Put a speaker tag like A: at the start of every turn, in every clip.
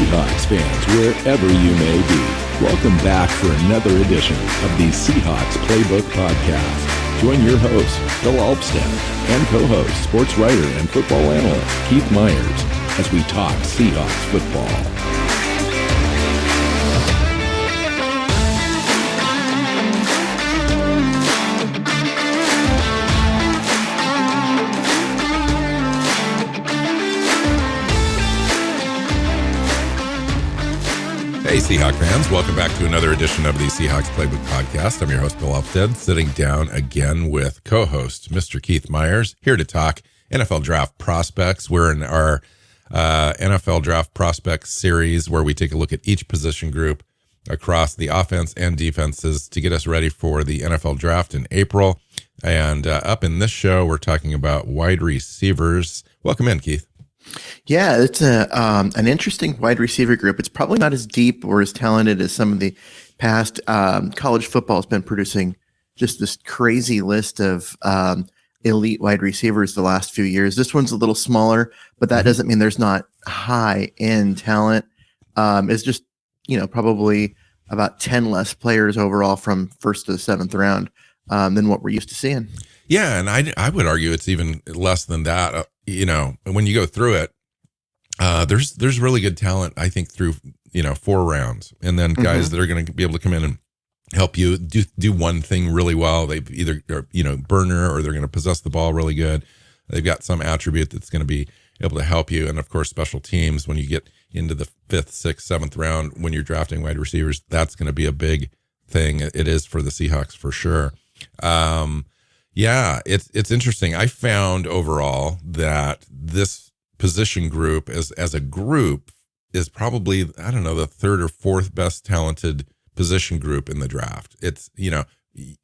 A: Seahawks fans, wherever you may be. Welcome back for another edition of the Seahawks Playbook podcast. Join your host, Bill Alvstad, and co-host, sports writer and football analyst Keith Myers, as we talk Seahawks football.
B: Hey, Seahawk fans. Welcome back to another edition of the Seahawks Playbook podcast. I'm your host, Bill Alvstad, sitting down again with co-host Mr. Keith Myers, here to talk NFL draft prospects. We're in our NFL draft prospects series where we take a look at each position group across the offense and defenses to get us ready for the NFL draft in April. And up in this show, we're talking about wide receivers. Welcome in, Keith.
C: Yeah, it's an interesting wide receiver group. It's probably not as deep or as talented as some of the past. College football has been producing just this crazy list of elite wide receivers the last few years. This one's a little smaller, but that doesn't mean there's not high-end talent. It's just, probably about 10 less players overall from first to the seventh round than what we're used to seeing.
B: Yeah, and I would argue it's even less than that. When you go through it, there's really good talent, I think, through, 4 rounds. And then guys that are going to be able to come in and help you do one thing really well. They've either, burner, or they're going to possess the ball really good. They've got some attribute that's going to be able to help you. And of course, special teams, when you get into the 5th, 6th, 7th round, when you're drafting wide receivers, that's going to be a big thing. It is for the Seahawks for sure. Yeah, it's interesting. I found overall that this position group as a group is probably, the 3rd or 4th best talented position group in the draft. It's,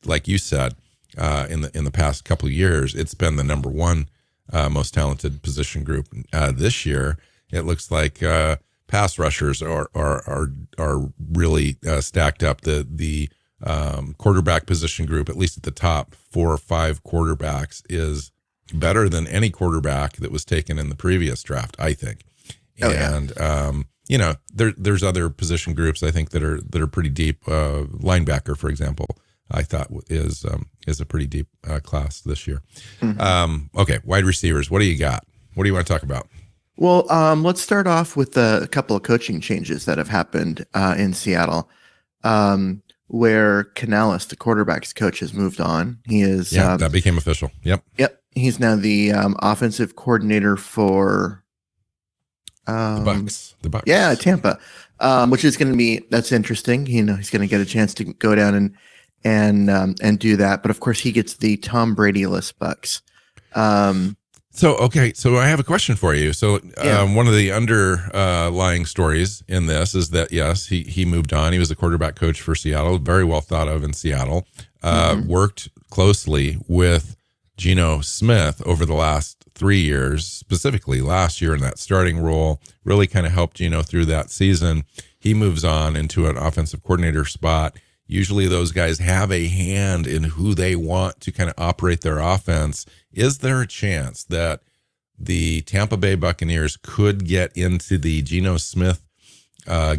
B: like you said, in the past couple of years, it's been the number 1 most talented position group. This year, it looks like pass rushers are really stacked up. The quarterback position group, at least at the top 4 or 5 quarterbacks, is better than any quarterback that was taken in the previous draft, I think. There's other position groups I think that are pretty deep. Linebacker, for example, I thought is a pretty deep class this year. Okay, wide receivers. What do you got? What do you want to talk about?
C: Well, let's start off with a couple of coaching changes that have happened in Seattle. Where Canales, the quarterback's coach, has moved on. He is
B: that became official. Yep.
C: He's now the offensive coordinator for
B: the Bucks.
C: Yeah, Tampa, which is going to be, that's interesting. He's going to get a chance to go down and do that. But of course, he gets the Tom Brady-less Bucks.
B: So I have a question for you. So one of the underlying stories in this is that, yes, he moved on. He was a quarterback coach for Seattle, very well thought of in Seattle, worked closely with Geno Smith over the last 3 years, specifically last year in that starting role, really kind of helped Geno through that season. He moves on into an offensive coordinator spot. Usually those guys have a hand in who they want to kind of operate their offense. Is there a chance that the Tampa Bay Buccaneers could get into the Geno Smith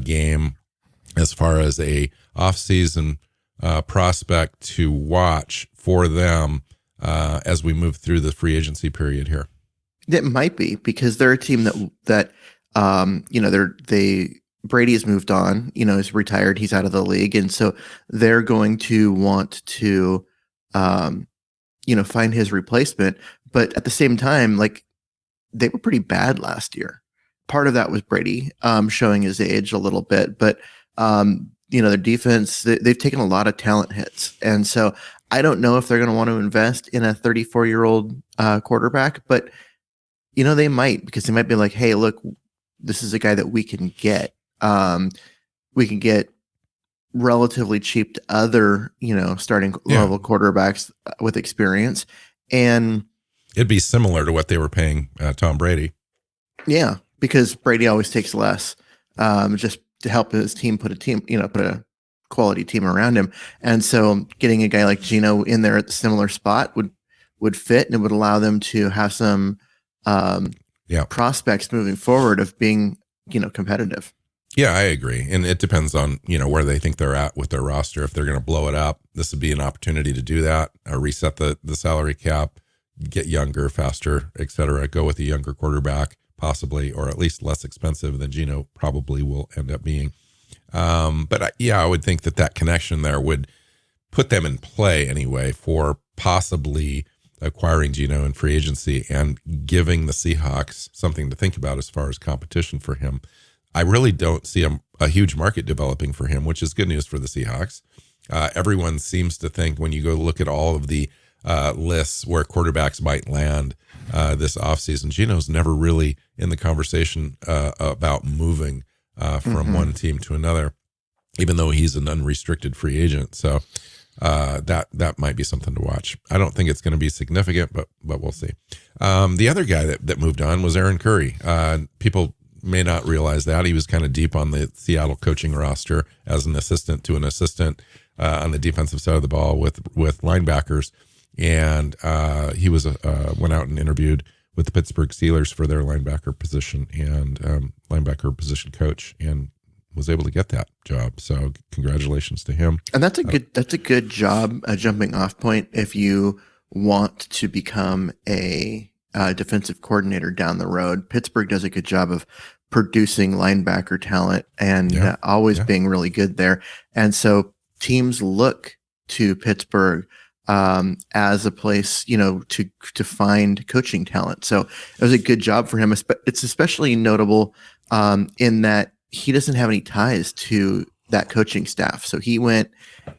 B: game as far as a offseason prospect to watch for them as we move through the free agency period here?
C: It might be, because they're a team that Brady has moved on, is retired. He's out of the league. And so they're going to want to, find his replacement. But at the same time, they were pretty bad last year. Part of that was Brady showing his age a little bit. But, their defense, they've taken a lot of talent hits. And so I don't know if they're going to want to invest in a 34-year-old quarterback. But, they might, because they might be like, hey, look, this is a guy that we can get. We can get relatively cheap to other, starting level quarterbacks with experience. And
B: it'd be similar to what they were paying Tom Brady.
C: Yeah, because Brady always takes less, just to help his team put a quality team around him. And so getting a guy like Geno in there at the similar spot would fit, and it would allow them to have some prospects moving forward of being, competitive.
B: Yeah, I agree. And it depends on, where they think they're at with their roster. If they're going to blow it up, this would be an opportunity to do that, reset the salary cap, get younger, faster, et cetera, go with a younger quarterback, possibly, or at least less expensive than Geno probably will end up being. I would think that connection there would put them in play anyway for possibly acquiring Geno in free agency and giving the Seahawks something to think about as far as competition for him. I really don't see a huge market developing for him, which is good news for the Seahawks. Everyone seems to think when you go look at all of the lists where quarterbacks might land this offseason, Geno's never really in the conversation about moving from one team to another, even though he's an unrestricted free agent. So that might be something to watch. I don't think it's going to be significant, but we'll see. The other guy that moved on was Aaron Curry. People may not realize that he was kind of deep on the Seattle coaching roster as an assistant to an assistant on the defensive side of the ball with linebackers, and he was went out and interviewed with the Pittsburgh Steelers for their linebacker position and linebacker position coach, and was able to get that job. So congratulations to him.
C: And that's a good job, a jumping off point if you want to become a defensive coordinator down the road. Pittsburgh does a good job of producing linebacker talent and always being really good there. And so teams look to Pittsburgh as a place, to find coaching talent. So it was a good job for him. It's especially notable in that he doesn't have any ties to that coaching staff. So he went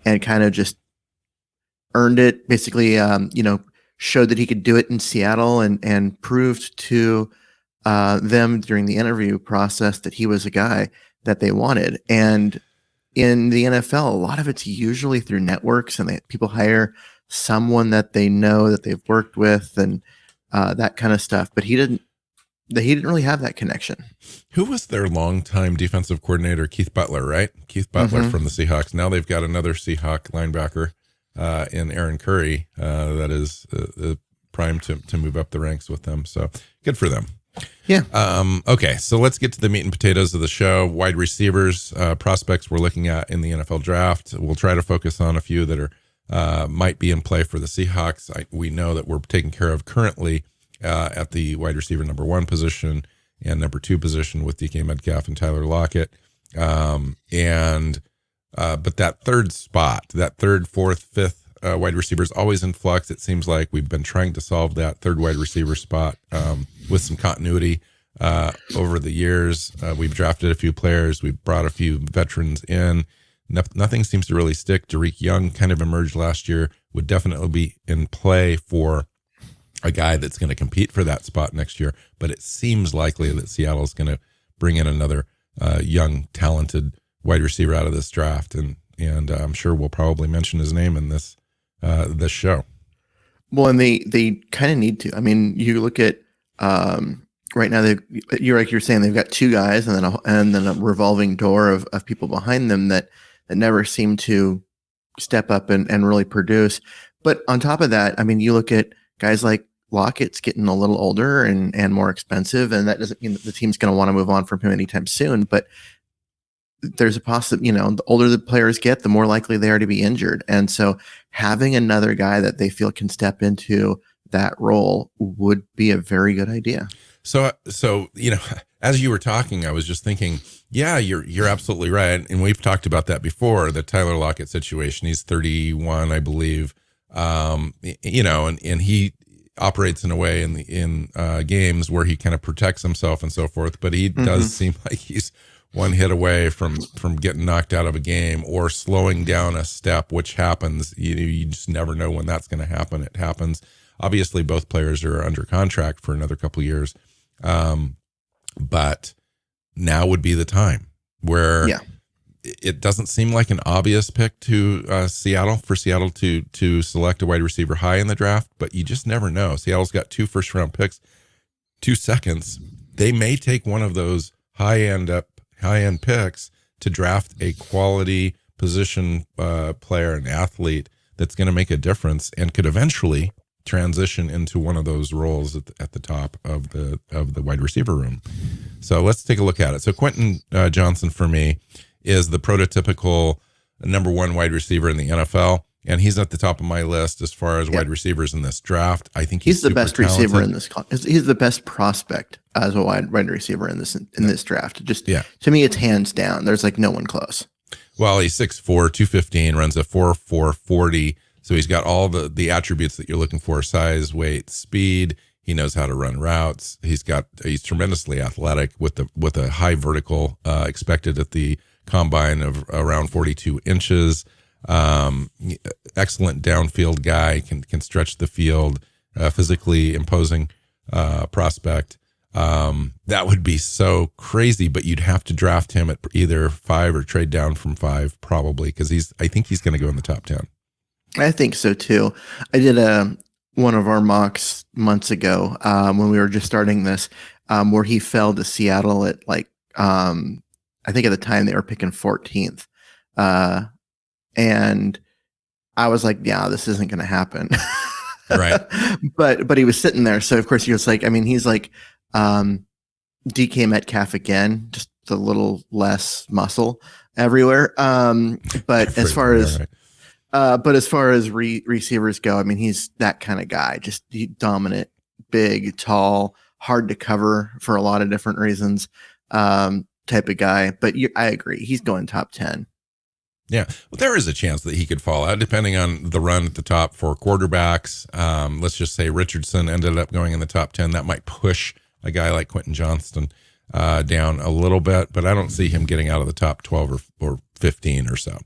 C: and kind of just earned it, basically, showed that he could do it in Seattle and proved to them during the interview process that he was a guy that they wanted. And in the NFL, a lot of it's usually through networks, and people hire someone that they know that they've worked with and that kind of stuff. But he didn't really have that connection.
B: Who was their longtime defensive coordinator? Keith Butler, right? Keith Butler from the Seahawks. Now they've got another Seahawk linebacker in Aaron Curry that is primed to move up the ranks with them. So good for them.
C: Yeah.
B: Okay, so let's get to the meat and potatoes of the show. Wide receivers, prospects we're looking at in the NFL draft. We'll try to focus on a few that are might be in play for the Seahawks. We know that we're taken care of currently at the wide receiver number 1 position and number 2 position with DK Metcalf and Tyler Lockett. But that third spot, that third, fourth, fifth wide receiver is always in flux. It seems like we've been trying to solve that third wide receiver spot with some continuity over the years. We've drafted a few players. We've brought a few veterans in. Nothing seems to really stick. Derek Young kind of emerged last year, would definitely be in play for a guy that's going to compete for that spot next year. But it seems likely that Seattle is going to bring in another young, talented wide receiver out of this draft. And I'm sure we'll probably mention his name in this show.
C: Well, and they kind of need to. I mean, you look at right now. You're saying they've got 2 guys, and then a revolving door of people behind them that never seem to step up and really produce. But on top of that, I mean, you look at guys like Lockett's getting a little older and more expensive, and that doesn't mean that the team's going to want to move on from him anytime soon. But there's a possibility, the older the players get, the more likely they are to be injured. And so having another guy that they feel can step into that role would be a very good idea.
B: So, as you were talking, I was just thinking, yeah, you're absolutely right. And we've talked about that before, the Tyler Lockett situation. He's 31, I believe. And he operates in a way in games where he kind of protects himself and so forth, but he does seem like he's one hit away from getting knocked out of a game or slowing down a step, which happens. You just never know when that's going to happen. It happens. Obviously, both players are under contract for another couple of years, but now would be the time where it doesn't seem like an obvious pick to Seattle to select a wide receiver high in the draft, but you just never know. Seattle's got 2 first-round picks, 2 seconds. They may take one of those high-end picks to draft a quality position player, an athlete that's going to make a difference and could eventually transition into one of those roles at the top of the wide receiver room. So let's take a look at it. So Quentin Johnson for me is the prototypical number one wide receiver in the NFL. And he's at the top of my list as far as wide receivers in this draft. I think he's
C: the best
B: talented
C: receiver in this. He's the best prospect as a wide receiver in this draft. Just to me, it's hands down. There's like no one close.
B: Well, he's 6'4", 215, runs a 4.4 40. So he's got all the attributes that you're looking for: size, weight, speed. He knows how to run routes. He's tremendously athletic with a high vertical expected at the combine of around 42 inches. Excellent downfield guy, can stretch the field, physically imposing prospect. That would be so crazy, but you'd have to draft him at either 5 or trade down from 5 probably, because I think he's going to go in the top 10.
C: I think so too. I did one of our mocks months ago when we were just starting this, where he fell to Seattle at I think at the time they were picking 14th. And I was like, yeah, this isn't going to happen.
B: Right.
C: But he was sitting there. So of course he was like, I mean, he's like DK Metcalf again, just a little less muscle everywhere. But as far as, receivers go, I mean, he's that kind of guy, just dominant, big, tall, hard to cover for a lot of different reasons, type of guy. But I agree. He's going top 10.
B: Yeah, well, there is a chance that he could fall out depending on the run at the top for quarterbacks. Let's just say Richardson ended up going in the top 10. That might push a guy like Quentin Johnston down a little bit, but I don't see him getting out of the top 12 or 15 or so.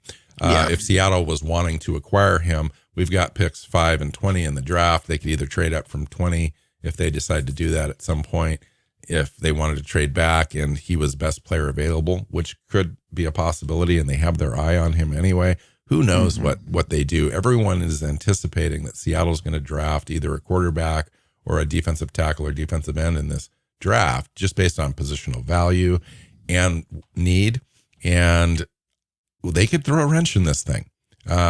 B: If Seattle was wanting to acquire him, we've got picks 5 and 20 in the draft. They could either trade up from 20 if they decide to do that at some point, if they wanted to trade back and he was best player available, which could be a possibility, and they have their eye on him anyway. Who knows what they do? Everyone is anticipating that Seattle's going to draft either a quarterback or a defensive tackle or defensive end in this draft, just based on positional value and need. And they could throw a wrench in this thing.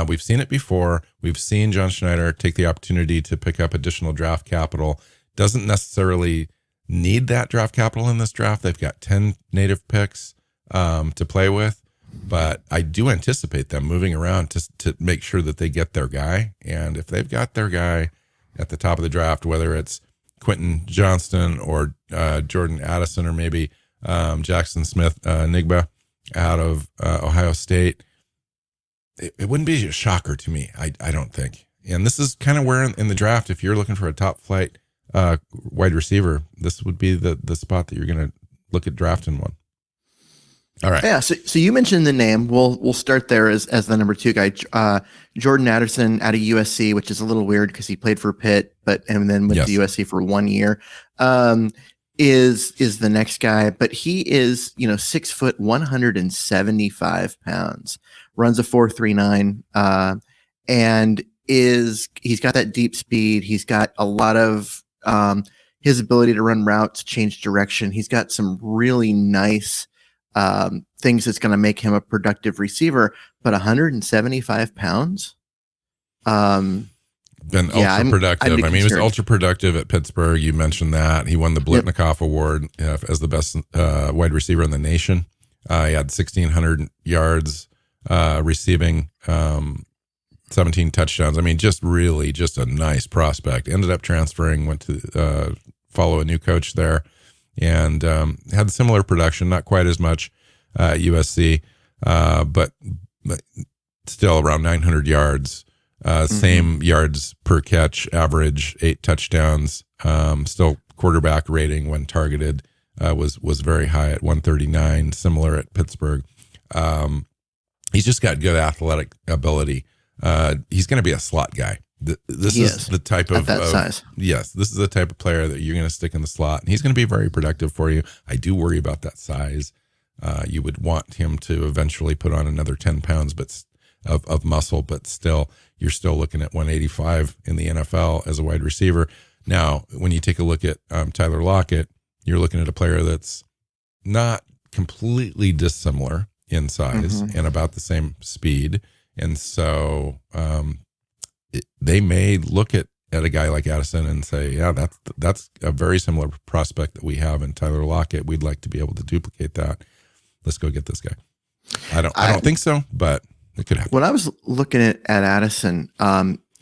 B: We've seen it before. We've seen John Schneider take the opportunity to pick up additional draft capital. Doesn't necessarily need that draft capital in this draft. They've got 10 native picks to play with, but I do anticipate them moving around to make sure that they get their guy. And if they've got their guy at the top of the draft, whether it's Quentin Johnston or Jordan Addison or maybe Jackson Smith Nigba out of Ohio State, it wouldn't be a shocker to me. I don't think. And this is kind of where in the draft, if you're looking for a top flight wide receiver, this would be the spot that you're going to look at drafting one. All right.
C: Yeah. So you mentioned the name. We'll start there as the number 2 guy, Jordan Addison out of USC, which is a little weird because he played for Pitt, and then went to USC for 1 year. Is the next guy, but he is 6 foot 175 pounds, runs a 4.39, and he's got that deep speed. He's got a lot of his ability to run routes, change direction. He's got some really nice things that's going to make him a productive receiver, but 175 pounds.
B: Been ultra productive. I mean, he was ultra productive at Pittsburgh. You mentioned that. He won the Blitnikoff Award as the best wide receiver in the nation. He had 1,600 yards receiving, 17 touchdowns. I mean, just a nice prospect. Ended up transferring, went to follow a new coach there, and had similar production, not quite as much at USC, but still around 900 yards. Same yards per catch average, 8 touchdowns. Still quarterback rating when targeted was very high at 139, similar at Pittsburgh. He's just got good athletic ability. He's going to be a slot guy. This is the type of
C: that size.
B: Yes, this is the type of player that you're going to stick in the slot, and he's going to be very productive for you. I do worry about that size. You would want him to eventually put on another 10 pounds, but of muscle, but still, you're still looking at 185 in the NFL as a wide receiver. Now, when you take a look at Tyler Lockett, you're looking at a player that's not completely dissimilar in size and about the same speed. And so they may look at at a guy like Addison and say, yeah, that's a very similar prospect that we have in Tyler Lockett. We'd like to be able to duplicate that. Let's go get this guy. I don't think so, but it could happen.
C: When I was looking at Addison,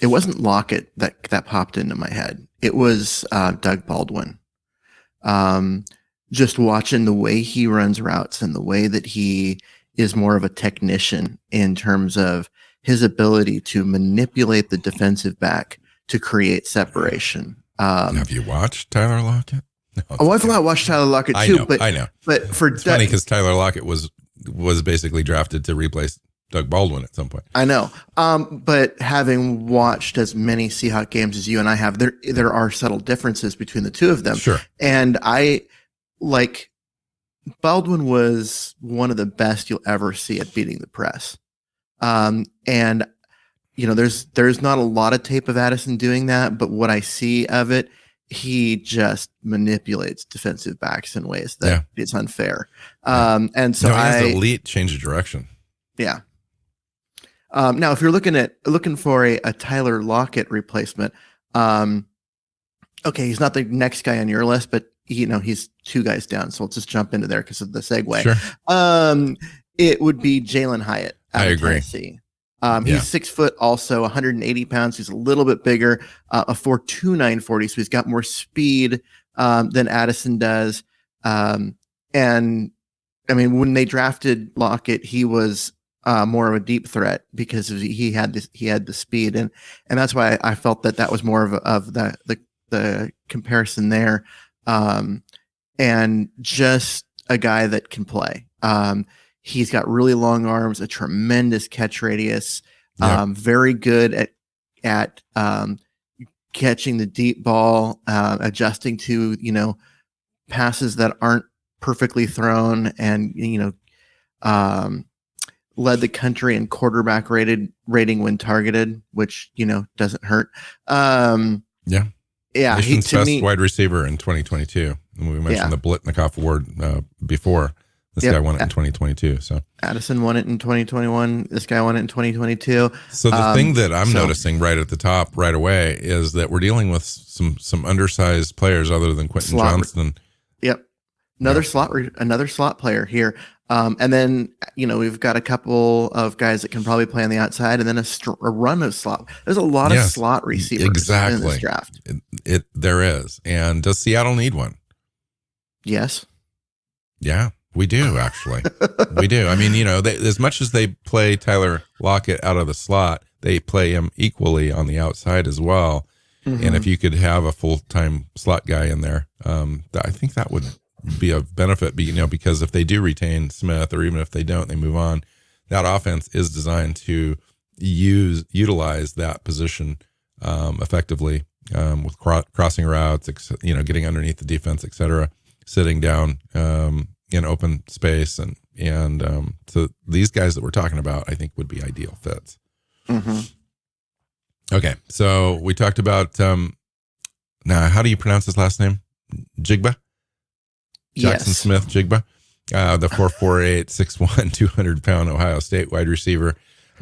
C: it wasn't Lockett that popped into my head. It was Doug Baldwin. Just watching the way he runs routes and the way that he is more of a technician in terms of his ability to manipulate the defensive back to create separation.
B: Have you watched Tyler Lockett?
C: No, I've watched Tyler Lockett too.
B: I know.
C: But for
B: it's funny because Tyler Lockett was basically drafted to replace Doug Baldwin at some point.
C: I know. But having watched as many Seahawks games as you and I have, there are subtle differences between the two of them.
B: Sure.
C: And Baldwin was one of the best you'll ever see at beating the press. And there's not a lot of tape of Addison doing that, but what I see of it, he just manipulates defensive backs in ways that it's unfair. And so
B: he has elite change of direction.
C: Yeah. Now, if you're looking for a Tyler Lockett replacement, okay, he's not the next guy on your list, but he's two guys down, so let's just jump into there because of the segue.
B: Sure.
C: It would be Jalen Hyatt out of
B: agree.
C: Tennessee. He's 6 foot, also 180 pounds. He's a little bit bigger, a 4.29 40, so he's got more speed than Addison does. And I mean, when they drafted Lockett, he was more of a deep threat because he had the speed, and that's why I felt that was more of the comparison there. And just a guy that can play. He's got really long arms, a tremendous catch radius, very good at catching the deep ball, adjusting to, passes that aren't perfectly thrown, and, led the country in quarterback rating when targeted, which, doesn't hurt.
B: Nation's best wide receiver in 2022. And we mentioned the Blitnikoff Award before. This guy won it in 2022. So
C: Addison won it in 2021. This guy won it in 2022.
B: So the thing that I'm noticing right at the top right away is that we're dealing with some undersized players other than Quentin Johnston.
C: Yep. Another slot player here. And then, we've got a couple of guys that can probably play on the outside, and then a run of slot. There's a lot of slot receivers in this draft.
B: There is. And does Seattle need one?
C: Yes.
B: Yeah, we do, actually. We do. I mean, as much as they play Tyler Lockett out of the slot, they play him equally on the outside as well. Mm-hmm. And if you could have a full-time slot guy in there, I think that would be of benefit, because if they do retain Smith, or even if they don't, they move on, that offense is designed to utilize that position effectively, with crossing routes, getting underneath the defense, etc., sitting down in open space, and so these guys that we're talking about, I think, would be ideal fits.
C: Mm-hmm.
B: Okay, so we talked about now. How do you pronounce his last name? Jigba. Jackson Smith Jigba, the 4'8", 6'1", 200-pound Ohio State wide receiver,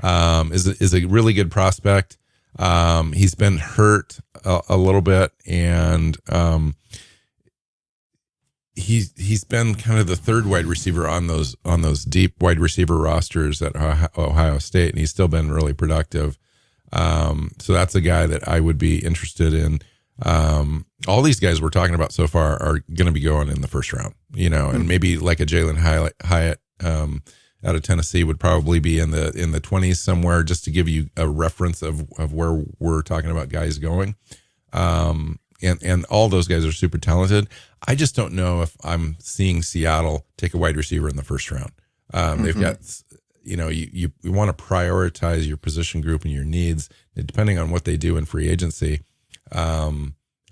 B: is a really good prospect. He's been hurt a little bit, and he's been kind of the third wide receiver on those deep wide receiver rosters at Ohio State, and he's still been really productive. So that's a guy that I would be interested in. All these guys we're talking about so far are going to be going in the first round, and maybe like a Jalen Hyatt out of Tennessee would probably be in the 20s somewhere, just to give you a reference of where we're talking about guys going. And all those guys are super talented. I just don't know if I'm seeing Seattle take a wide receiver in the first round. They've got, you want to prioritize your position group and your needs, depending on what they do in free agency.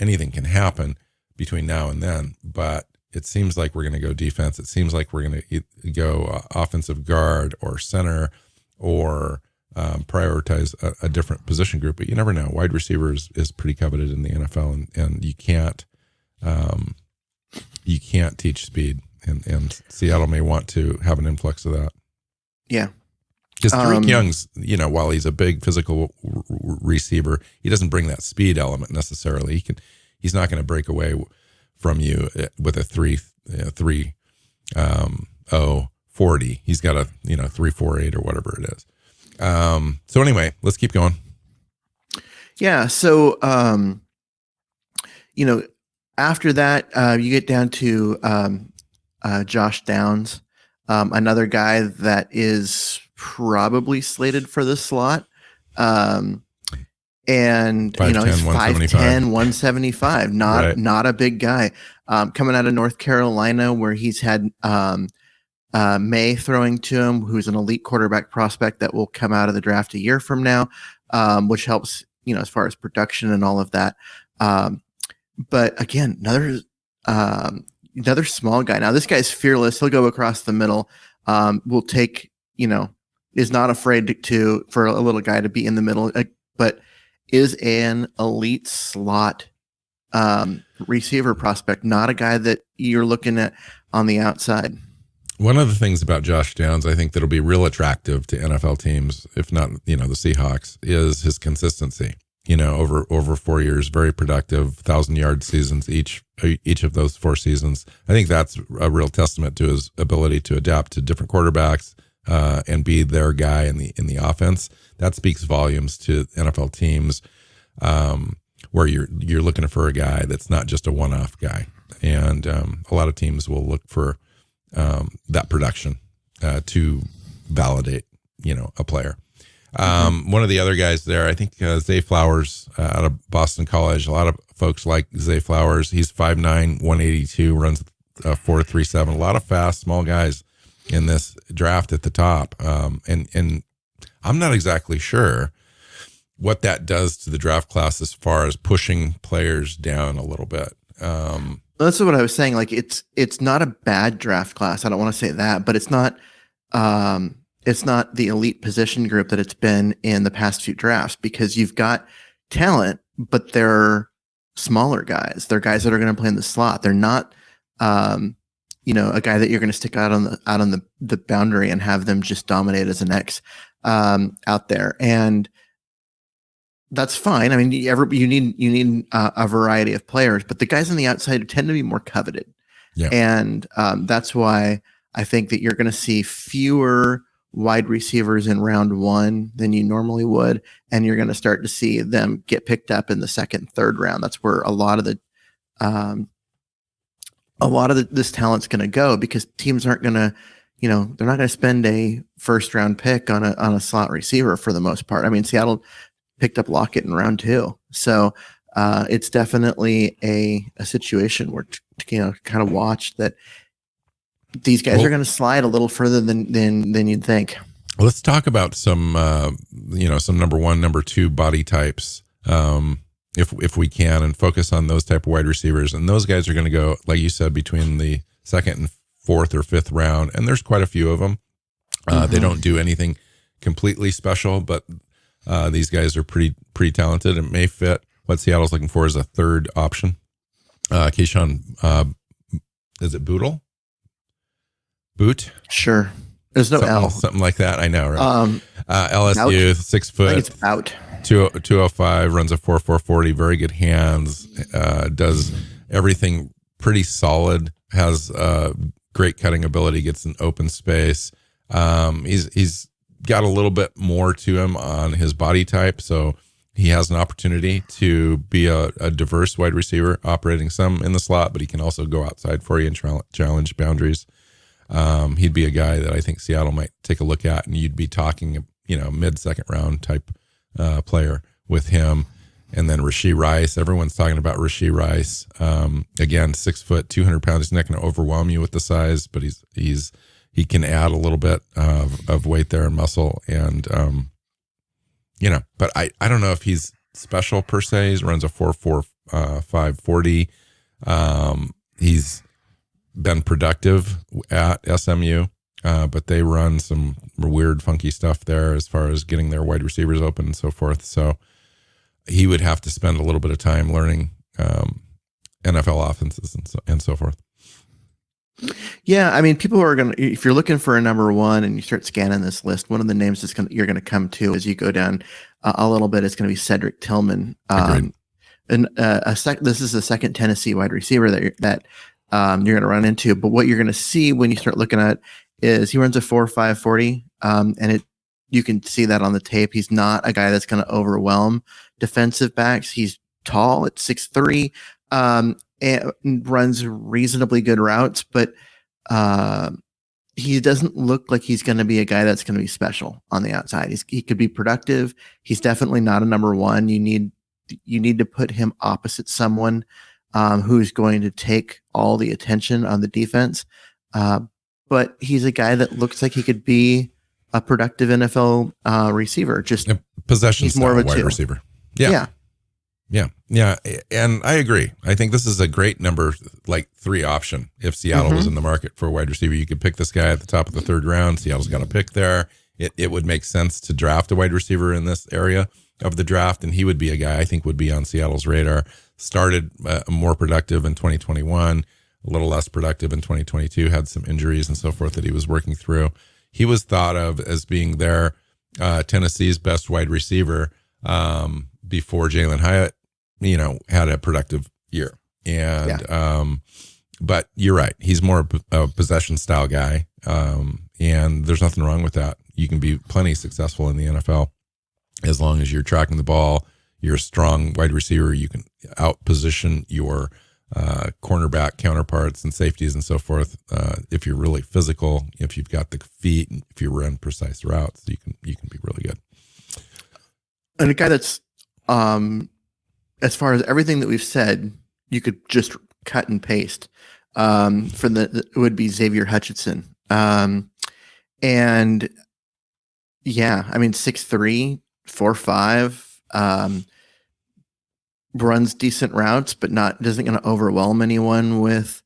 B: Anything can happen between now and then, but it seems like we're going to go defense. It seems like we're going to go offensive guard or center, or prioritize a different position group. But you never know. Wide receiver is pretty coveted in the NFL, and you can't teach speed, and Seattle may want to have an influx of that.
C: Yeah.
B: Because Tariq Young's, while he's a big physical receiver, he doesn't bring that speed element necessarily. He's not going to break away from you with a 3.40. He's got a 3.48 or whatever it is. So anyway, let's keep going.
C: Yeah. So after that, you get down to Josh Downs, another guy that is probably slated for the slot. And
B: 5'10",
C: he's 5'10", 175, not a big guy. Coming out of North Carolina, where he's had May throwing to him, who's an elite quarterback prospect that will come out of the draft a year from now, which helps, as far as production and all of that. But again, another small guy. Now this guy's fearless. He'll go across the middle. Will take, is not afraid for a little guy to be in the middle, but is an elite slot receiver prospect, not a guy that you're looking at on the outside.
B: One of the things about Josh Downs, I think that'll be real attractive to NFL teams, if not, the Seahawks, is his consistency. Over 4 years, very productive, 1,000-yard seasons each of those 4 seasons. I think that's a real testament to his ability to adapt to different quarterbacks and be their guy in the offense. That speaks volumes to NFL teams where you're looking for a guy that's not just a one-off guy. And a lot of teams will look for that production to validate, a player. One of the other guys there, I think Zay Flowers out of Boston College. A lot of folks like Zay Flowers. He's 5'9", 182, runs 4.37. A lot of fast, small guys in this draft at the top. And I'm not exactly sure what that does to the draft class as far as pushing players down a little bit.
C: That's what I was saying. Like it's not a bad draft class. I don't want to say that, but it's not the elite position group that it's been in the past few drafts, because you've got talent, but they're smaller guys. They're guys that are going to play in the slot. They're not, a guy that you're going to stick out on the boundary and have them just dominate as an X out there. And that's fine. I mean, you need a variety of players, but the guys on the outside tend to be more coveted.
B: Yeah.
C: And that's why I think that you're going to see fewer wide receivers in round 1 than you normally would, and you're going to start to see them get picked up in the second, third round. That's where a lot of this talent's going to go, because teams aren't going to, they're not going to spend a first round pick on a slot receiver for the most part. I mean, Seattle picked up Lockett in round 2, so it's definitely a situation where kind of watch that. These guys are going to slide a little further than you'd think.
B: Let's talk about some number 1, number 2 body types, if we can, and focus on those type of wide receivers. And those guys are going to go, like you said, between the 2nd and 4th or 5th round. And there's quite a few of them. They don't do anything completely special, but these guys are pretty talented and may fit what Seattle's looking for as a third option. Keyshawn, is it Bootle? Boot?
C: Sure. There's no L.
B: Something like that. I know, right? LSU, 6 foot.
C: I think it's Bout.
B: 205, runs a 4.40, very good hands, does everything pretty solid, has great cutting ability, gets an open space. He's got a little bit more to him on his body type, so he has an opportunity to be a diverse wide receiver, operating some in the slot, but he can also go outside for you and challenge boundaries. He'd be a guy that I think Seattle might take a look at, and you'd be talking, mid-second round type player with him. And then Rashee Rice, everyone's talking about Rashee Rice. Again, 6 foot, 200 pounds. He's not going to overwhelm you with the size, but he can add a little bit of weight there and muscle. And, but I don't know if he's special per se. He runs a 4.45 40. He's been productive at SMU, but they run some weird, funky stuff there as far as getting their wide receivers open and so forth. So he would have to spend a little bit of time learning NFL offenses and so forth.
C: Yeah, I mean, people are gonna. If you're looking for a number one and you start scanning this list, one of the names you're gonna come to as you go down a little bit is going to be Cedric Tillman.
B: Agreed.
C: And this is the second Tennessee wide receiver that you're going to run into. But what you're going to see when you start looking at is he runs a 4.5 40, and you can see that on the tape. He's not a guy that's going to overwhelm defensive backs. He's tall at 6'3", and runs reasonably good routes, but he doesn't look like he's going to be a guy that's going to be special on the outside. He could be productive. He's definitely not a number one. You need to put him opposite someone who's going to take all the attention on the defense. But he's a guy that looks like he could be a productive NFL receiver. Just
B: possession
C: he's more of a
B: wide
C: two.
B: receiver. Yeah. And I agree. I think this is a great number, like 3 option. If Seattle was in the market for a wide receiver, you could pick this guy at the top of the 3rd round. Seattle's got a pick there. It would make sense to draft a wide receiver in this area of the draft, and he would be a guy I think would be on Seattle's radar. Started more productive in 2021, a little less productive in 2022, had some injuries and so forth that he was working through. He was thought of as being their Tennessee's best wide receiver before Jalen Hyatt, had a productive year. And but you're right, he's more a possession style guy, and there's nothing wrong with that. You can be plenty successful in the NFL as long as you're tracking the ball. You're a strong wide receiver. You can out position your cornerback counterparts and safeties and so forth. If you're really physical, if you've got the feet, and if you run precise routes, you can be really good.
C: And a guy that's as far as everything that we've said, you could just cut and paste it would be Xavier Hutchinson. And yeah, I mean, 6'3", 4'5", runs decent routes, but isn't going to overwhelm anyone with,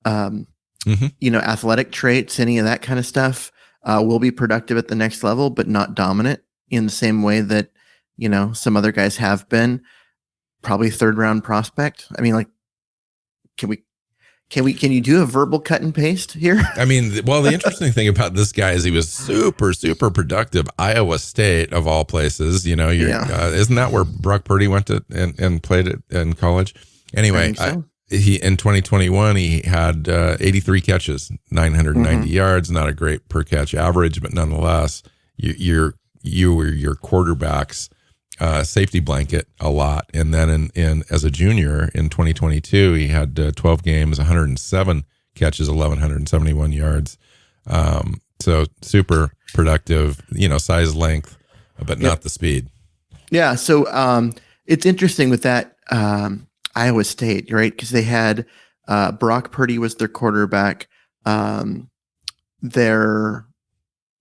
C: athletic traits, any of that kind of stuff. Will be productive at the next level, but not dominant in the same way that, some other guys have been. Probably 3rd round prospect. I mean, like, can you do a verbal cut and paste here? I mean,
B: the interesting thing about this guy is he was super, super productive. Iowa State of all places, isn't that where Brock Purdy went to and played it in college? Anyway, he in 2021 he had 83 catches, 990 yards. Not a great per catch average, but nonetheless, you were your quarterback's safety blanket a lot. And then in as a junior in 2022, he had 12 games, 107 catches, 1,171 yards. So super productive, size, length, but not the speed.
C: Yeah. So it's interesting with that Iowa State, right? Because they had Brock Purdy was their quarterback.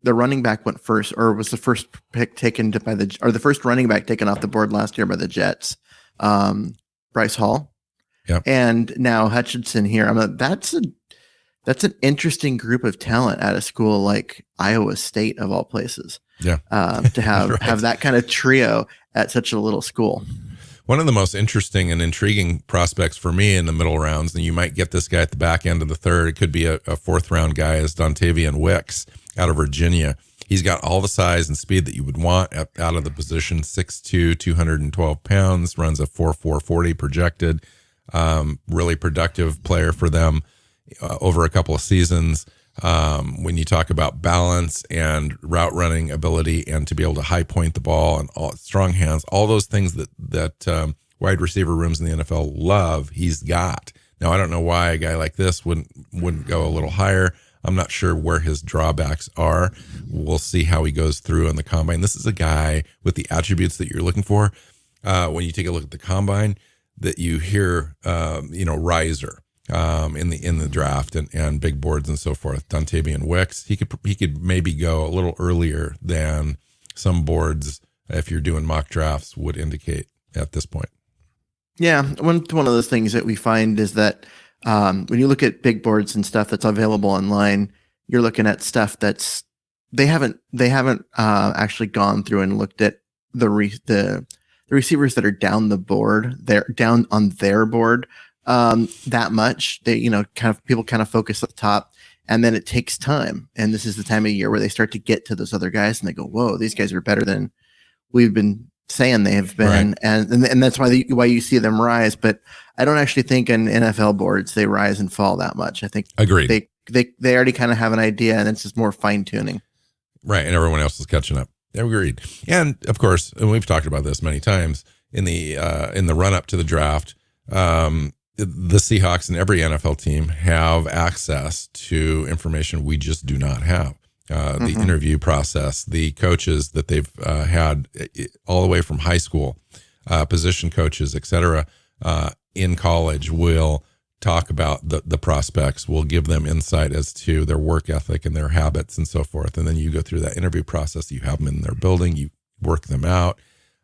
C: The running back went first, or was the first pick taken the first running back taken off the board last year by the Jets, Bryce Hall.
B: Yep.
C: And now Hutchinson here. That's an interesting group of talent at a school like Iowa State of all places.
B: Yeah.
C: To have
B: right.
C: have that kind of trio at such a little school.
B: One of the most interesting and intriguing prospects for me in the middle rounds, and you might get this guy at the back end of the 3rd. It could be a 4th round guy, is Dontavian Wicks out of Virginia. He's got all the size and speed that you would want out of the position. 6'2", 212 pounds, runs a 4.4 40 projected. Really productive player for them over a couple of seasons. When you talk about balance and route running ability and to be able to high point the ball and strong hands, all those things that wide receiver rooms in the NFL love, he's got. Now, I don't know why a guy like this wouldn't go a little higher. I'm not sure where his drawbacks are. We'll see how he goes through in the combine. This is a guy with the attributes that you're looking for. When you take a look at the combine, that you hear, riser in the draft and big boards and so forth. Dontavian Wicks, he could maybe go a little earlier than some boards, if you're doing mock drafts, would indicate at this point.
C: Yeah, one of those things that we find is that when you look at big boards and stuff that's available online, you're looking at stuff that's they haven't actually gone through and looked at the receivers that are down the board. They're down on their board that much. They, people kind of focus at the top, and then it takes time. And this is the time of year where they start to get to those other guys, and they go, "Whoa, these guys are better than we've been saying they have been."
B: Right.
C: And that's why you see them rise. But I don't actually think in NFL boards they rise and fall that much. I think
B: Agreed.
C: They already kind of have an idea, and it's just more fine tuning.
B: Right, and everyone else is catching up. Agreed. And of course, and we've talked about this many times in the run up to the draft. The Seahawks and every NFL team have access to information we just do not have. The interview process, the coaches that they've had all the way from high school, position coaches, et cetera, in college will talk about the prospects, will give them insight as to their work ethic and their habits and so forth. And then you go through that interview process. You have them in their building. You work them out.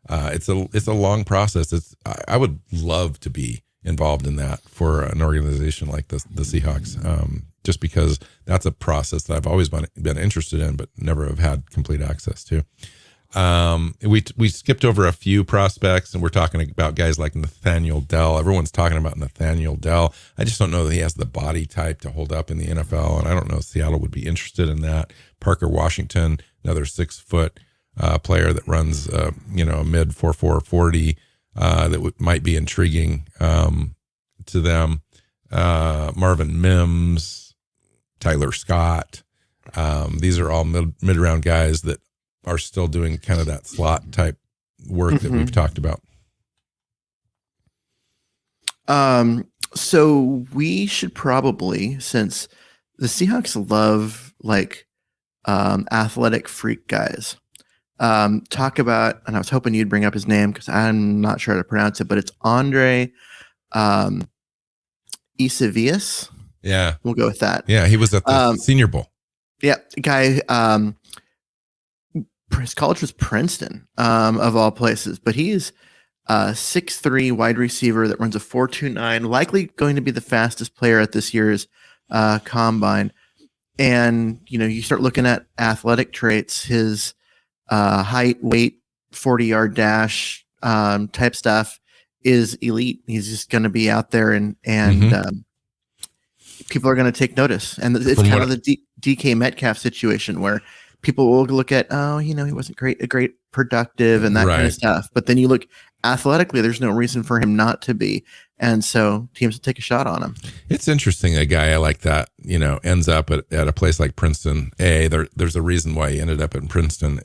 B: It's a long process. I would love to be involved in that for an organization like the Seahawks, just because that's a process that I've always been interested in, but never have had complete access to. We skipped over a few prospects, and we're talking about guys like Nathaniel Dell. Everyone's talking about Nathaniel Dell. I just don't know that he has the body type to hold up in the NFL, and I don't know if Seattle would be interested in that. Parker Washington, another 6 foot player that runs a mid 4.4 40 that might be intriguing to them. Marvin Mims, Tyler Scott. These are all mid round guys that are still doing kind of that slot type work that we've talked about.
C: So we should probably, since the Seahawks love athletic freak guys, talk about, and I was hoping you'd bring up his name because I'm not sure how to pronounce it, but it's Andre Isavias.
B: Yeah.
C: We'll go with that.
B: Yeah. He was at the Senior Bowl.
C: Yeah. Guy, his college was Princeton, of all places, but he's a 6'3" wide receiver that runs a 4.29, likely going to be the fastest player at this year's combine. And, you start looking at athletic traits, his height, weight, 40-yard dash type stuff is elite. He's just going to be out there and people are going to take notice. And it's kind of the DK Metcalf situation where people will look at, he wasn't great productive and that kind of stuff. But then you look athletically, there's no reason for him not to be. And so teams will take a shot on him.
B: It's interesting. A guy like that, ends up at a place like Princeton. There's a reason why he ended up in Princeton,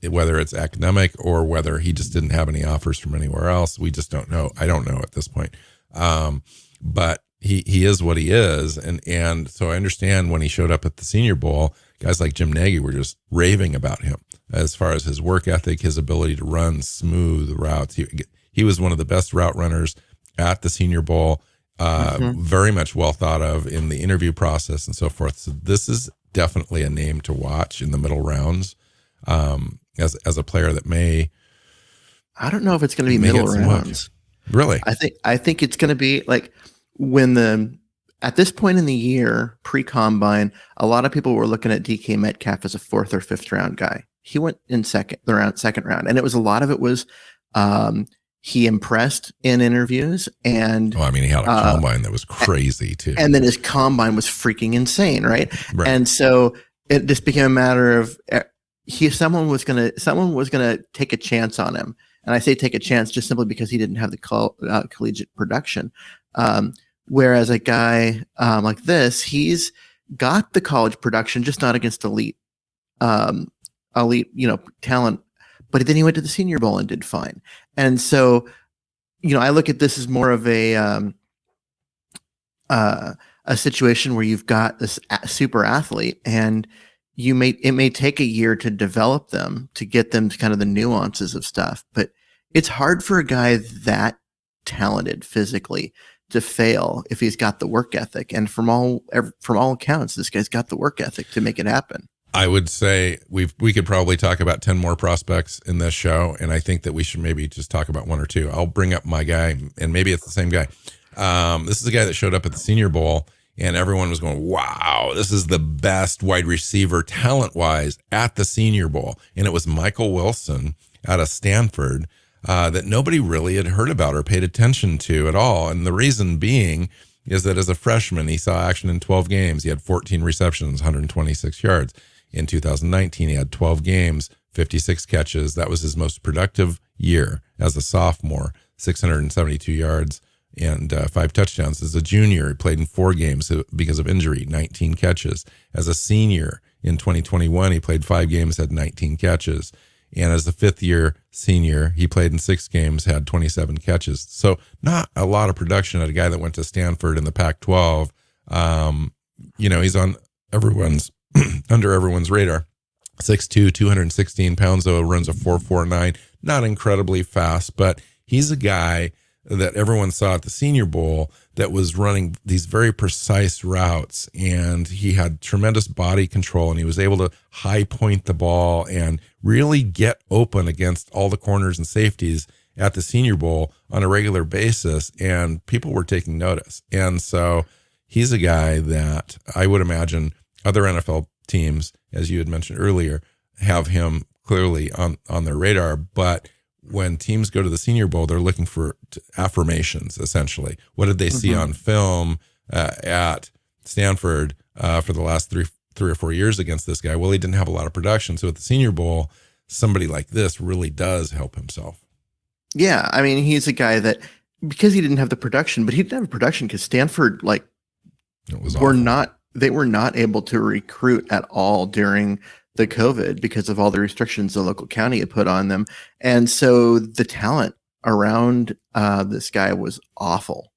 B: whether it's academic or whether he just didn't have any offers from anywhere else. We just don't know. I don't know at this point. But he is what he is. And so I understand when he showed up at the Senior Bowl, guys like Jim Nagy were just raving about him as far as his work ethic, his ability to run smooth routes. He was one of the best route runners at the Senior Bowl, very much well thought of in the interview process and so forth. So this is definitely a name to watch in the middle rounds as a player that may.
C: I don't know if it's going to be middle rounds.
B: Really?
C: I think it's going to be like at this point in the year, pre-combine, a lot of people were looking at DK Metcalf as a 4th or 5th round guy. He went in second round, and a lot of it was he impressed in interviews, and
B: he had a combine that was crazy too.
C: And then his combine was freaking insane, right? And so it just became a matter of someone was gonna take a chance on him, and I say take a chance just simply because he didn't have the collegiate production. Whereas a guy like this, he's got the college production, just not against elite, talent. But then he went to the Senior Bowl and did fine. And so, I look at this as more of a situation where you've got this super athlete, and it may take a year to develop them, to get them to kind of the nuances of stuff. But it's hard for a guy that talented physically to fail if he's got the work ethic. And from all accounts, this guy's got the work ethic to make it happen.
B: I would say we could probably talk about 10 more prospects in this show, and I think that we should maybe just talk about one or two. I'll bring up my guy, and maybe it's the same guy. This is a guy that showed up at the Senior Bowl, and everyone was going, wow, this is the best wide receiver talent-wise at the Senior Bowl. And it was Michael Wilson out of Stanford. that nobody really had heard about or paid attention to at all. And the reason being is that as a freshman, he saw action in 12 games. He had 14 receptions, 126 yards. In 2019, he had 12 games, 56 catches. That was his most productive year as a sophomore, 672 yards and 5 touchdowns. As a junior, he played in 4 games because of injury, 19 catches. As a senior in 2021, he played 5 games, had 19 catches. And as a 5th-year senior, he played in 6 games, had 27 catches. So not a lot of production at a guy that went to Stanford in the Pac-12. He's on everyone's under everyone's radar. 6'2", 216 pounds, though, runs a 4.49. Not incredibly fast, but he's a guy that everyone saw at the Senior Bowl that was running these very precise routes, and he had tremendous body control, and he was able to high point the ball and really get open against all the corners and safeties at the Senior Bowl on a regular basis, and people were taking notice. And so he's a guy that I would imagine other NFL teams, as you had mentioned earlier, have him clearly on their radar, but when teams go to the Senior Bowl, they're looking for affirmations, essentially. What did they see on film at Stanford for the last three or 4 years against this guy? Well, he didn't have a lot of production. So at the Senior Bowl, somebody like this really does help himself.
C: Yeah, I mean, he's a guy that, because he didn't have the production, but he didn't have production because Stanford, were not able to recruit at all during the COVID because of all the restrictions the local county had put on them. And so the talent around this guy was awful.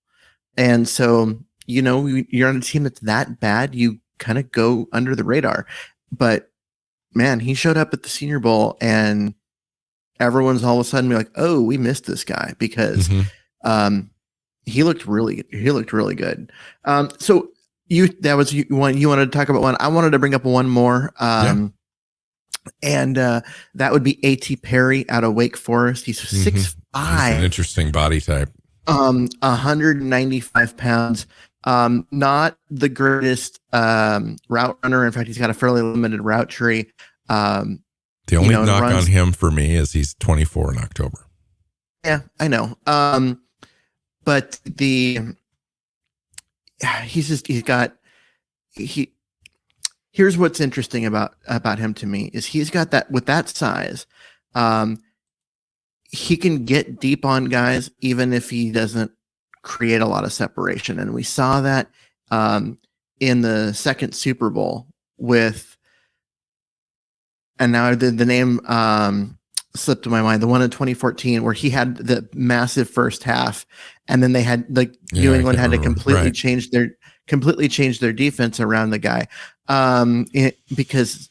C: And so, you're on a team that's that bad, you kind of go under the radar. But man, he showed up at the Senior Bowl and everyone's all of a sudden be like, oh, we missed this guy because he looked really good. So you wanted to talk about one. I wanted to bring up one more. And that would be A.T. Perry out of Wake Forest. He's 6'5".
B: He's an interesting body type.
C: 195 pounds. Not the greatest route runner. In fact, he's got a fairly limited route tree.
B: The only knock on him for me is he's 24 in October.
C: Yeah, I know. But here's what's interesting about him to me is he's got that, with that size, he can get deep on guys even if he doesn't create a lot of separation. And we saw that in the second Super Bowl and now the name slipped to my mind, the one in 2014 where he had the massive first half, and then they had New England had to completely change their defense around the guy because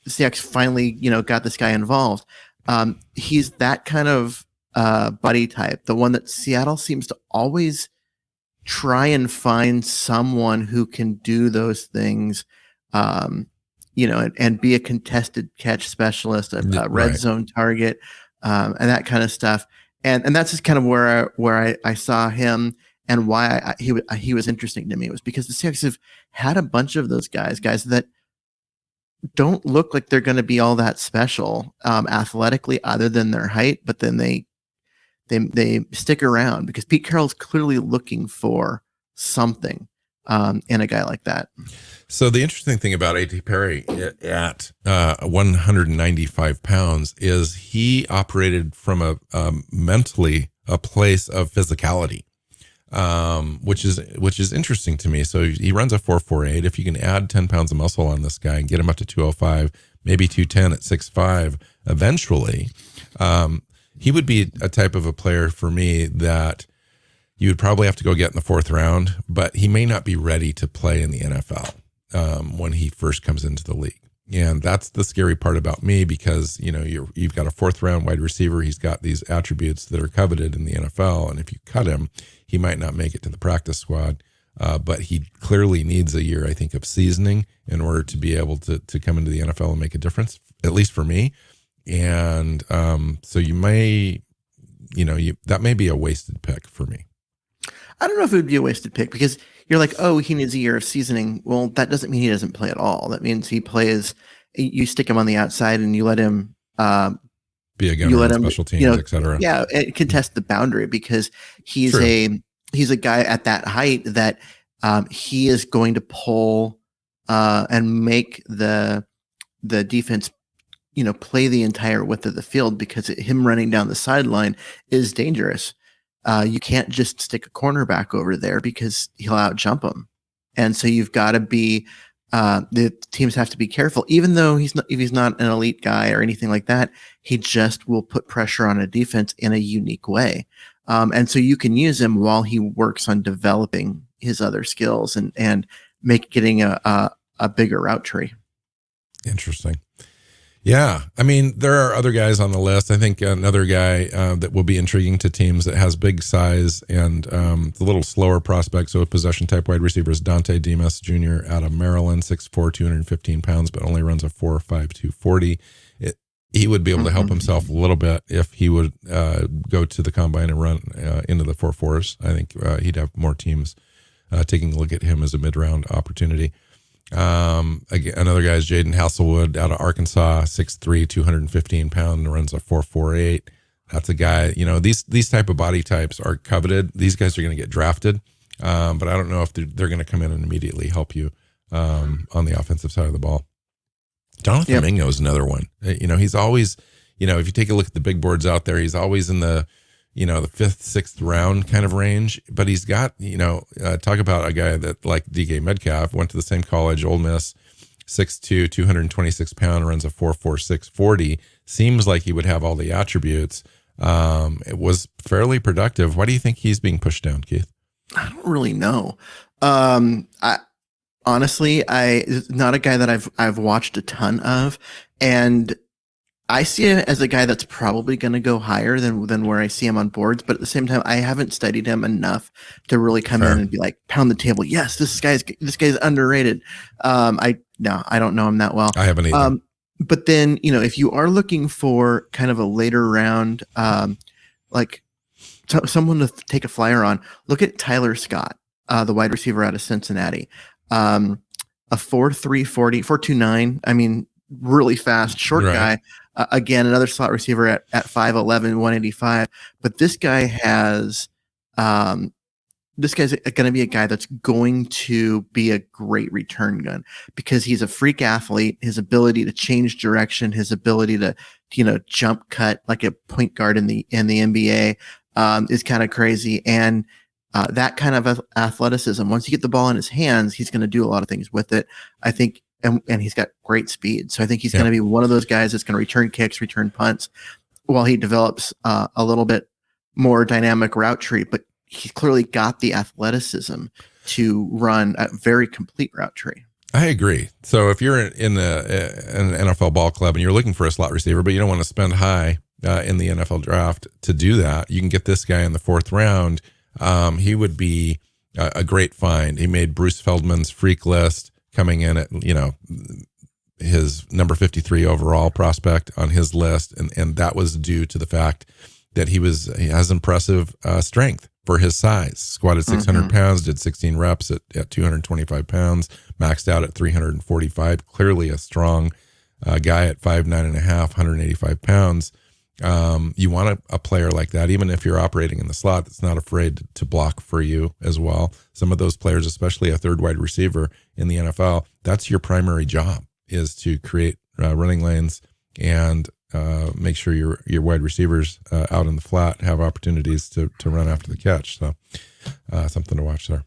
C: Seahawks finally got this guy involved. He's that kind of buddy type, the one that Seattle seems to always try and find someone who can do those things, and be a contested catch specialist, a red zone target, and that kind of stuff. And that's just kind of where I saw him, and why he was interesting to me was because the Seahawks have had a bunch of those guys that don't look like they're going to be all that special athletically, other than their height, but then they stick around because Pete Carroll's clearly looking for something in a guy like that.
B: So the interesting thing about A.T. Perry at 195 pounds is he operated from a mentally a place of physicality, which is interesting to me. So he runs a 4.48. If you can add 10 pounds of muscle on this guy and get him up to 205, maybe 210 at 6'5", eventually, he would be a type of a player for me that you would probably have to go get in the 4th round, but he may not be ready to play in the NFL when he first comes into the league. And that's the scary part about me because, you've got a 4th round wide receiver. He's got these attributes that are coveted in the NFL. And if you cut him, he might not make it to the practice squad. But he clearly needs a year, I think, of seasoning in order to be able to come into the NFL and make a difference, at least for me. And so you may, that may be a wasted pick for me.
C: I don't know if it would be a wasted pick because you're like, oh, he needs a year of seasoning. Well, that doesn't mean he doesn't play at all. That means he plays, you stick him on the outside and you let him
B: be a gunner on special teams, etc.
C: Yeah, it contest the boundary because he's a guy at that height that he is going to pull and make the defense, play the entire width of the field because him running down the sideline is dangerous. You can't just stick a cornerback over there because he'll outjump him. And so you've got to be, the teams have to be careful, even though if he's not an elite guy or anything like that, he just will put pressure on a defense in a unique way. And so you can use him while he works on developing his other skills and getting a bigger route tree.
B: Interesting. Yeah. I mean, there are other guys on the list. I think another guy that will be intriguing to teams that has big size and the little slower prospect. So a possession type wide receiver is Dante Demas Jr. out of Maryland, 6'4", 215 pounds, but only runs a 4.5, 240. He would be able to help himself a little bit if he would go to the combine and run into the 4.4s. I think he'd have more teams taking a look at him as a mid-round opportunity. Again, another guy is Jaden Hasselwood out of Arkansas, 6'3", 215 pounds, and runs a 4.48. That's a guy, these type of body types are coveted. These guys are going to get drafted, but I don't know if they're going to come in and immediately help you on the offensive side of the ball. Jonathan Mingo is another one. He's always, if you take a look at the big boards out there, he's always in the, the fifth, sixth round kind of range. But he's got, talk about a guy that like DK Metcalf went to the same college, Ole Miss, 6'2", 226 pound, runs a 4.46 40. Seems like he would have all the attributes. It was fairly productive. Why do you think he's being pushed down, Keith?
C: I don't really know. Honestly, not a guy that I've watched a ton of, and I see him as a guy that's probably going to go higher than where I see him on boards. But at the same time, I haven't studied him enough to really come in and be like, pound the table. Yes, this guy's underrated. I don't know him that well.
B: I haven't either.
C: But then, if you are looking for kind of a later round, like someone to take a flyer on, look at Tyler Scott, the wide receiver out of Cincinnati. A 4.3 40, 4.29. I mean, really fast, short guy. Again, another slot receiver at 5'11", 185. But this guy has, this guy's going to be a guy that's going to be a great return gun because he's a freak athlete. His ability to change direction, his ability to, jump cut like a point guard in the NBA is kind of crazy. And that kind of athleticism, once you get the ball in his hands, he's going to do a lot of things with it. I think, and he's got great speed. So I think he's going to be one of those guys that's going to return kicks, return punts while he develops a little bit more dynamic route tree. But he's clearly got the athleticism to run a very complete route tree.
B: I agree. So if you're in an NFL ball club and you're looking for a slot receiver, but you don't want to spend high in the NFL draft to do that, you can get this guy in the 4th round. He would be a great find. He made Bruce Feldman's freak list coming in at, his number 53 overall prospect on his list. And that was due to the fact that he has impressive strength for his size. Squatted 600 pounds, did 16 reps at 225 pounds, maxed out at 345. Clearly a strong guy at 5'9.5", 185 pounds. You want a player like that, even if you're operating in the slot, that's not afraid to block for you as well. Some of those players, especially a third wide receiver in the NFL, that's your primary job, is to create running lanes and make sure your wide receivers out in the flat have opportunities to run after the catch. So something to watch there.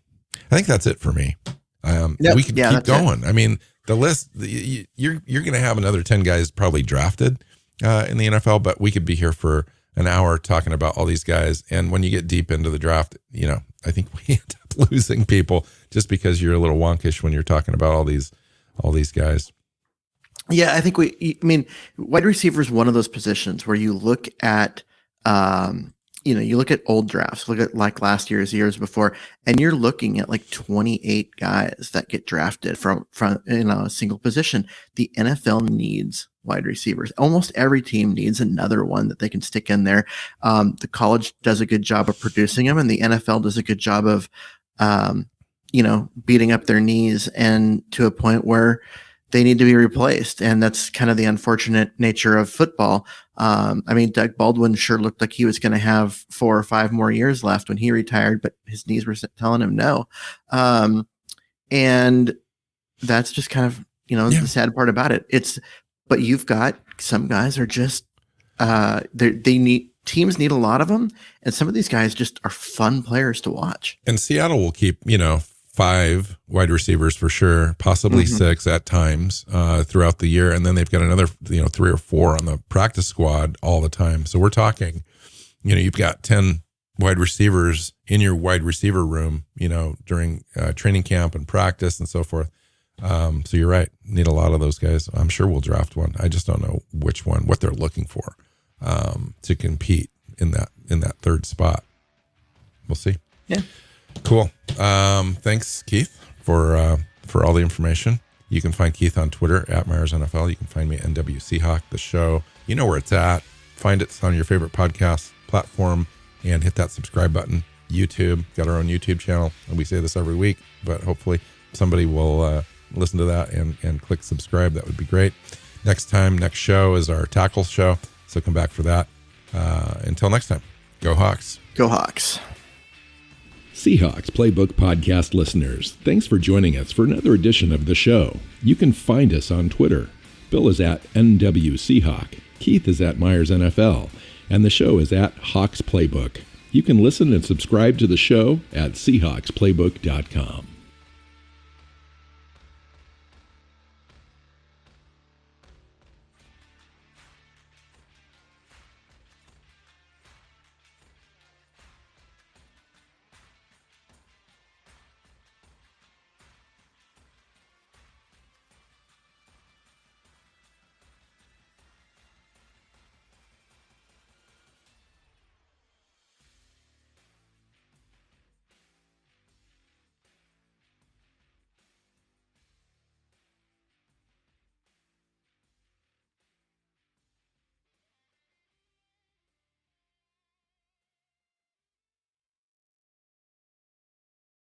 B: I think that's it for me. We could keep going. I mean, the list, you're going to have another 10 guys probably drafted in the NFL, but we could be here for an hour talking about all these guys. And when you get deep into the draft, I think we end up losing people just because you're a little wonkish when you're talking about all these guys.
C: Yeah, I think wide receiver is one of those positions where you look at, you look at old drafts, look at like last years before, and you're looking at like 28 guys that get drafted from in a single position. The NFL needs wide receivers. Almost every team needs another one that they can stick in there. The college does a good job of producing them, and the NFL does a good job of, beating up their knees and to a point where they need to be replaced. And that's kind of the unfortunate nature of football. I mean, Doug Baldwin sure looked like he was going to have 4 or 5 more years left when he retired, but his knees were telling him no. And that's just kind of, the sad part about it. But you've got some guys are just, teams need a lot of them. And some of these guys just are fun players to watch.
B: And Seattle will keep, 5 wide receivers for sure, possibly 6 at times throughout the year. And then they've got another, 3 or 4 on the practice squad all the time. So we're talking, you've got 10 wide receivers in your wide receiver room, during training camp and practice and so forth. So you're right. Need a lot of those guys. I'm sure we'll draft one. I just don't know which one, what they're looking for to compete in that third spot. We'll see.
C: Yeah.
B: Cool. Thanks, Keith, for all the information. You can find Keith on Twitter at Myers NFL. You can find me at NW Seahawk, the show. You know where it's at. Find it on your favorite podcast platform and hit that subscribe button. YouTube, got our own YouTube channel. And we say this every week, but hopefully somebody will listen to that and click subscribe. That would be great. Next show is our tackle show. So come back for that. Until next time, go Hawks.
C: Go Hawks.
A: Seahawks Playbook podcast listeners, thanks for joining us for another edition of the show. You can find us on Twitter. Bill is at NW Seahawk, Keith is at Myers NFL, and the show is at Hawks Playbook. You can listen and subscribe to the show at SeahawksPlaybook.com.